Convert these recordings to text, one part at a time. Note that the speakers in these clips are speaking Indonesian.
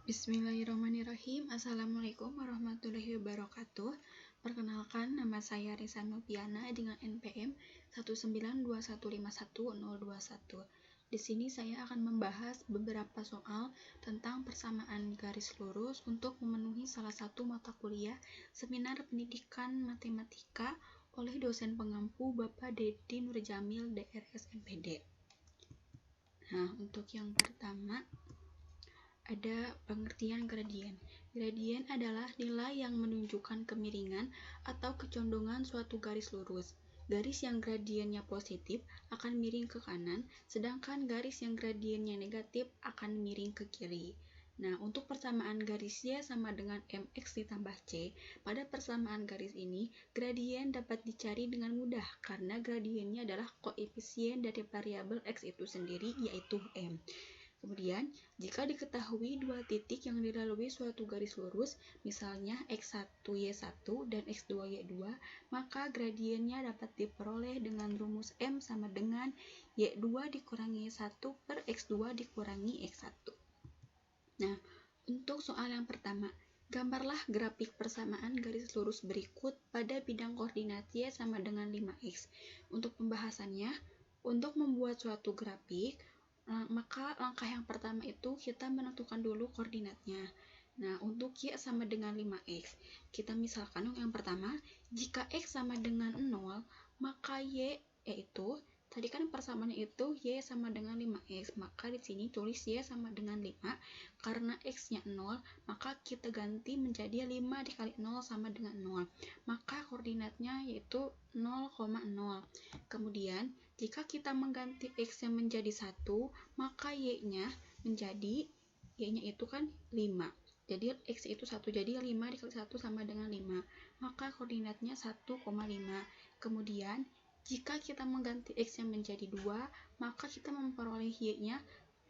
Bismillahirrahmanirrahim. Assalamualaikum warahmatullahi wabarakatuh. Perkenalkan, nama saya Risa Noviana dengan NPM 192151021. Di sini saya akan membahas beberapa soal tentang persamaan garis lurus untuk memenuhi salah satu mata kuliah Seminar Pendidikan Matematika oleh dosen pengampu Bapak Dedi Nurjamil DRS MPD. Nah, untuk yang pertama ada pengertian gradien. Gradien adalah nilai yang menunjukkan kemiringan atau kecondongan suatu garis lurus. Garis yang gradiennya positif akan miring ke kanan, sedangkan garis yang gradiennya negatif akan miring ke kiri. Nah, untuk persamaan garis Y sama dengan MX ditambah C, pada persamaan garis ini, gradien dapat dicari dengan mudah karena gradiennya adalah koefisien dari variabel X itu sendiri, yaitu M. Kemudian, jika diketahui dua titik yang dilalui suatu garis lurus, misalnya X1Y1 dan X2Y2, maka gradiennya dapat diperoleh dengan rumus M sama dengan Y2 dikurangi Y1 per X2 dikurangi X1. Nah, untuk soal yang pertama, gambarlah grafik persamaan garis lurus berikut pada bidang koordinat Y sama dengan 5X. Untuk pembahasannya, untuk membuat suatu grafik, maka langkah yang pertama itu kita menentukan dulu koordinatnya. Nah, untuk Y sama dengan 5X, kita misalkan yang pertama, jika X sama dengan 0, maka Y yaitu, tadi kan persamaannya itu Y sama dengan 5X, maka di sini tulis Y sama dengan 5, karena X-nya 0, maka kita ganti menjadi 5 dikali 0 sama dengan 0, maka koordinatnya yaitu 0,0. Kemudian, jika kita mengganti X-nya menjadi 1, maka Y-nya itu kan 5. Jadi X itu 1, jadi 5 dikali 1 sama dengan 5. Maka koordinatnya 1,5. Kemudian, jika kita mengganti X-nya menjadi 2, maka kita memperoleh Y-nya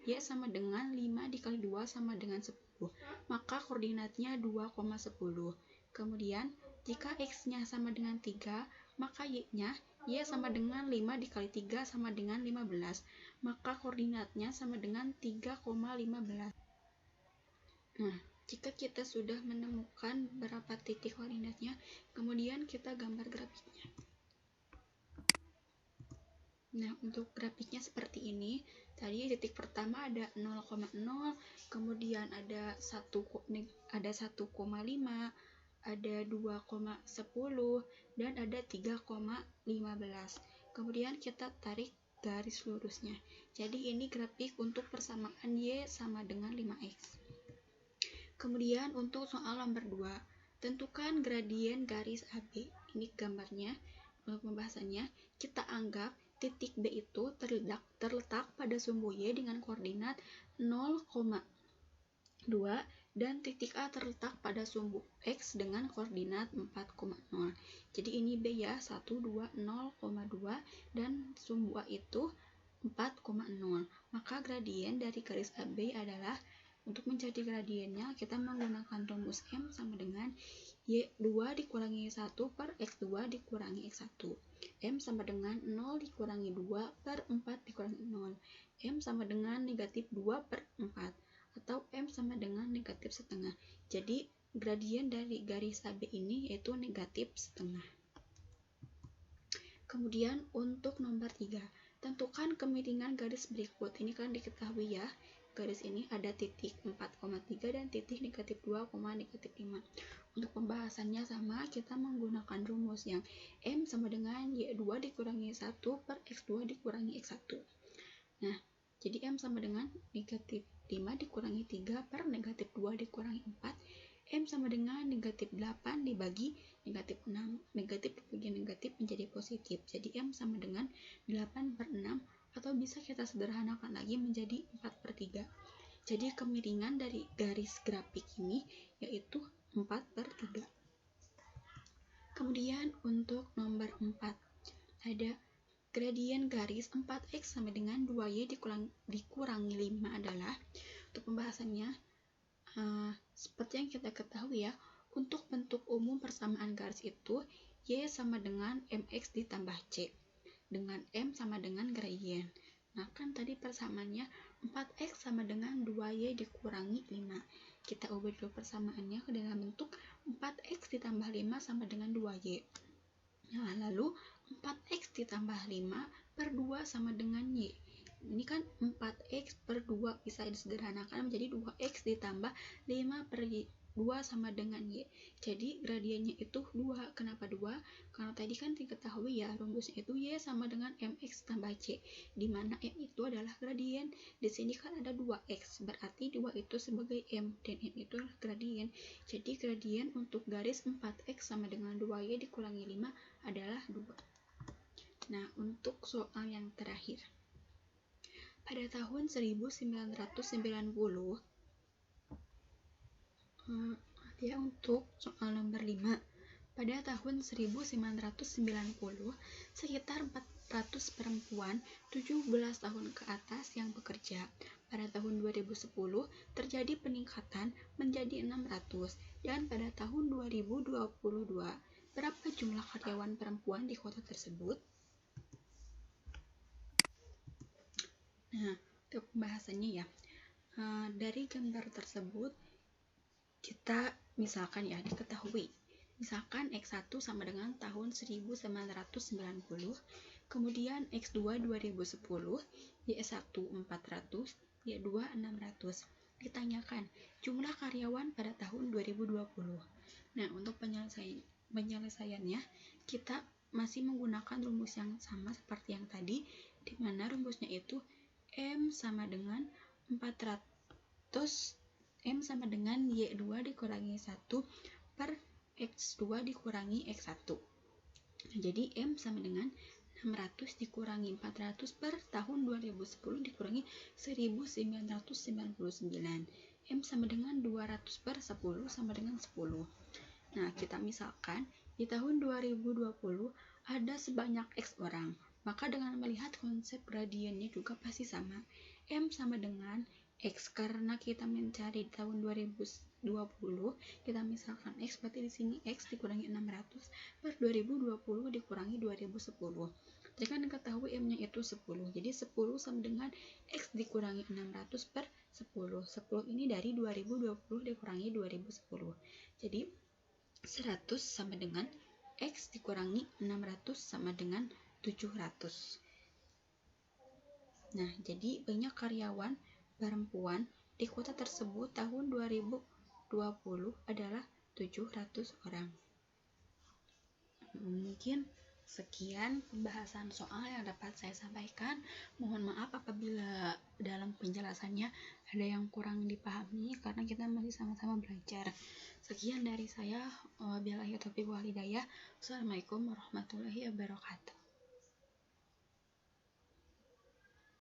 Y sama dengan 5 dikali 2 sama dengan 10. Maka koordinatnya 2,10. Kemudian, jika X-nya sama dengan 3, maka Y-nya Y sama dengan 5 dikali 3 sama dengan 15, maka koordinatnya sama dengan 3,15. Nah, jika kita sudah menemukan berapa titik koordinatnya, kemudian kita gambar grafiknya. Nah, untuk grafiknya seperti ini. Tadi titik pertama ada 0,0, kemudian ada 1,5, ada 2,10, dan ada 3,15. Kemudian kita tarik garis lurusnya. Jadi ini grafik untuk persamaan Y sama dengan 5X. Kemudian untuk soal nomor 2, tentukan gradien garis AB. Ini gambarnya. Untuk pembahasannya, kita anggap titik B itu terletak pada sumbu Y dengan koordinat 0,2 dan titik A terletak pada sumbu X dengan koordinat 4,0. Jadi ini B ya, 1, 2, 0,2 dan sumbu A itu 4,0. Maka gradien dari garis AB adalah, untuk mencari gradiennya kita menggunakan rumus M sama dengan Y2 dikurangi 1 per X2 dikurangi X1. M sama dengan 0 dikurangi 2 per 4 dikurangi 0. M sama dengan negatif 2 per 4. Atau M sama dengan negatif setengah. Jadi gradien dari garis AB ini yaitu negatif setengah. Kemudian untuk nomor 3, tentukan kemiringan garis berikut. Ini kan diketahui ya, garis ini ada titik 4,3 dan titik negatif 2,5. Untuk pembahasannya sama, kita menggunakan rumus yang M sama dengan Y2 dikurangi 1 per X2 dikurangi X1. Nah, jadi M sama dengan negatif 5 dikurangi 3 per negatif 2 dikurangi 4. M sama dengan negatif 8 dibagi negatif 6. Negatif dibagi negatif menjadi positif. Jadi M sama dengan 8 per 6, atau bisa kita sederhanakan lagi menjadi 4 per 3. Jadi kemiringan dari garis grafik ini yaitu 4 per 3. Kemudian untuk nomor 4, ada gradien garis 4X sama dengan 2Y dikurangi 5 adalah, untuk pembahasannya, seperti yang kita ketahui ya, untuk bentuk umum persamaan garis itu Y sama dengan MX ditambah C, dengan M sama dengan gradien. Nah, kan tadi persamaannya 4X sama dengan 2Y dikurangi 5. Kita ubah dulu persamaannya ke dalam bentuk 4X ditambah 5 sama dengan 2Y. Nah, lalu 4X ditambah 5 per 2 sama dengan Y. Ini kan 4X per 2 bisa disederhanakan menjadi 2X ditambah 5 per 2 sama dengan Y. Jadi gradiennya itu 2. Kenapa 2? Karena tadi kan diketahui ya rumusnya itu Y sama dengan MX tambah C, di mana M itu adalah gradien. Di sini kan ada 2X, berarti 2 itu sebagai M, dan M itu adalah gradien. Jadi gradien untuk garis 4X sama dengan 2Y dikurangi 5 adalah 2. Nah, untuk soal yang terakhir. Pada tahun 1990, ya untuk soal nomor 5. Pada tahun 1990, sekitar 400 perempuan 17 tahun ke atas yang bekerja. Pada tahun 2010, terjadi peningkatan menjadi 600, dan pada tahun 2022, berapa jumlah karyawan perempuan di kota tersebut? Nah, untuk pembahasannya ya, dari gambar tersebut, kita misalkan ya diketahui misalkan X1 sama dengan tahun 1990, kemudian X2 2010, Y1 400, Y2 600. Ditanyakan jumlah karyawan pada tahun 2020. Nah, untuk penyelesaiannya kita masih menggunakan rumus yang sama seperti yang tadi, di mana rumusnya itu M sama dengan 400, M sama dengan Y2 dikurangi 1 per X2 dikurangi X1. Jadi M sama dengan 600 dikurangi 400 per tahun 2010 dikurangi 1999. M sama dengan 200 per 10 sama dengan 10. Nah, kita misalkan di tahun 2020 ada sebanyak X orang. Maka dengan melihat konsep gradiennya juga pasti sama. M sama dengan X, karena kita mencari tahun 2020, kita misalkan X, berarti di sini X dikurangi 600 per 2020 dikurangi 2010. Jadi kan diketahui M-nya itu 10. Jadi 10 sama dengan X dikurangi 600 per 10. 10 ini dari 2020 dikurangi 2010. Jadi 100 sama dengan X dikurangi 600 sama dengan 700. Nah, jadi banyak karyawan perempuan di kota tersebut tahun 2020 adalah 700 orang. Mungkin sekian pembahasan soal yang dapat saya sampaikan. Mohon maaf apabila dalam penjelasannya ada yang kurang dipahami karena kita masih sama-sama belajar. Sekian dari saya. Wabillahi taufiq wal hidayah. Wassalamualaikum warahmatullahi wabarakatuh.